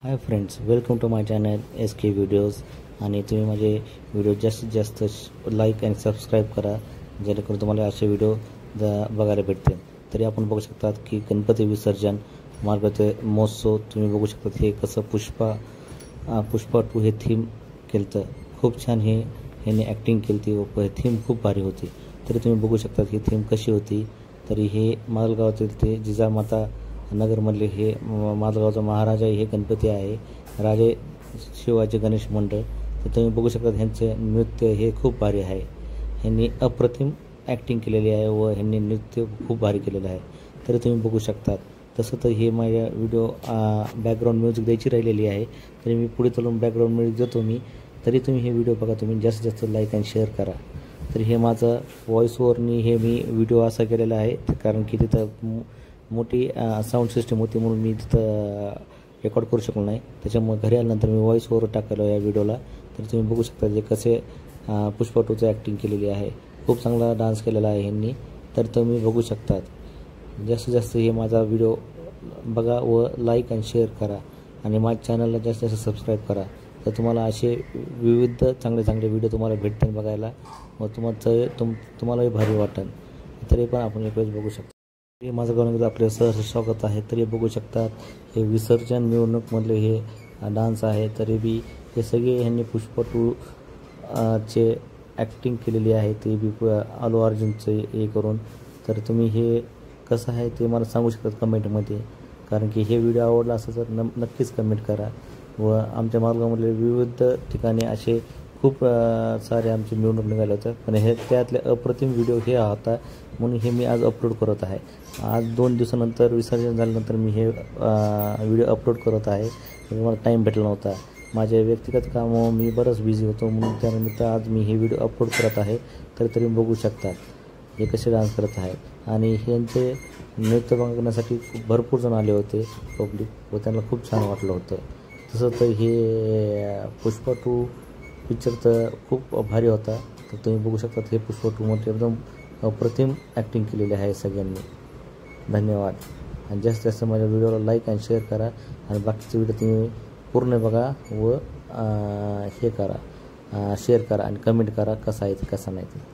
High friends, welcome to my channel SK videos. आणि तुम्ही माझे व्हिडिओ जास्तीत जास्त लाईक आणि सबस्क्राईब करा, जेणेकरून तुम्हाला असे व्हिडिओ बघायला भेटतील. तरी आपण बघू शकतात की गणपती विसर्जन मार्गाचे महोत्सव तुम्ही बघू शकतात. हे कसं पुष्पा 2 हे थीम केलं, खूप छान ह्याने ॲक्टिंग केली व थीम खूप भारी होती. तरी तुम्ही बघू शकता ही थीम कशी होती. तरी हे मालगावातील ते जिजामाता नगरमधले हे मालगावचा महाराजा हे गणपती आहे, राजे शिवाजी गणेश मंडळ. तर तुम्ही बघू शकता ह्यांचे नृत्य हे खूप भारी आहे. ह्यांनी अप्रतिम ॲक्टिंग केलेली आहे व ह्यांनी नृत्य खूप भारी केलेलं आहे. तरी तुम्ही बघू शकता. तसं तर हे माझ्या व्हिडिओ बॅकग्राऊंड म्युझिक द्यायची राहिलेली आहे, तरी मी पुढे चालून बॅकग्राऊंड म्युझिक देतो मी. तरी तुम्ही हे व्हिडिओ बघा, तुम्ही जास्तीत जास्त लाईक आणि शेअर करा. तर हे माझं व्हॉइस ओव्हरनी हे मी व्हिडिओ असा केलेला आहे, कारण की तिथं मोठी साऊंड सिस्टम होती म्हणून मी तिथं रेकॉर्ड करू शकलो नाही. त्याच्यामुळे घरी आल्यानंतर मी व्हॉइस ओव्हर टाकलो या व्हिडिओला. तर तुम्ही बघू शकता जे कसे पुष्पा 2चं ॲक्टिंग केलेली आहे. खूप चांगला डान्स केलेला आहे ह्यांनी. तर तुम्ही बघू शकतात. जास्तीत जास्त हे माझा व्हिडिओ बघा व लाईक आणि शेअर करा आणि माझ्या चॅनलला जास्तीत जास्त सबस्क्राईब करा. तर तुम्हाला असे विविध चांगले व्हिडिओ तुम्हाला भेटतील बघायला व तुम्हालाही भारी वाटेल. तरी पण आपण एक वेळेस बघू शकता. हे माझं गाणं आपले सहर्ष स्वागत आहे. तरी बघू शकतात हे विसर्जन मिरवणूकमधले हे डान्स आहे. तरी बी हे सगळे ह्यांनी पुष्पा 2 चे ॲक्टिंग केलेली आहे, ते बी अल्लू अर्जुनचे हे करून. तर तुम्ही हे कसं आहे ते मला सांगू शकतात कमेंटमध्ये, कारण की हे व्हिडिओ आवडला असेल तर नक्कीच कमेंट करा. व आमच्या मालगावमधले विविध ठिकाणी असे खूप सारे आमचे मिरवणूक निघाले होते, पण हे त्यातले अप्रतिम व्हिडिओ हे होता म्हणून हे मी आज अपलोड करत आहे. आज 2 दिवसानंतर विसर्जन झाल्यानंतर मी हे व्हिडिओ अपलोड करत आहे. मला टाईम भेटला नव्हता, माझ्या व्यक्तिगत कामावर मी बरंच बिझी होतो, म्हणून त्यानिमित्त आज मी हे व्हिडिओ अपलोड करत आहे. तर तरी बघू शकतात हे कसे डान्स करत आहेत. आणि ह्यांचे नृत्य बघण्यासाठी भरपूर जण आले होते पब्लिक, व त्यांना खूप छान वाटलं होतं. तसं तर हे पुष्पा 2 पिक्चर तर खूप भारी होता. तर तुम्ही बघू शकता हे पुष्पा 2 मध्ये एकदम अप्रतिम ॲक्टिंग केलेली आहे सगळ्यांनी. धन्यवाद. आणि जास्तीत जास्त माझ्या व्हिडिओला लाईक आणि शेअर करा आणि बाकीचे व्हिडिओ तुम्ही पूर्ण बघा व हे करा, शेअर करा आणि कमेंट करा कसा आहे कसा नाही ते.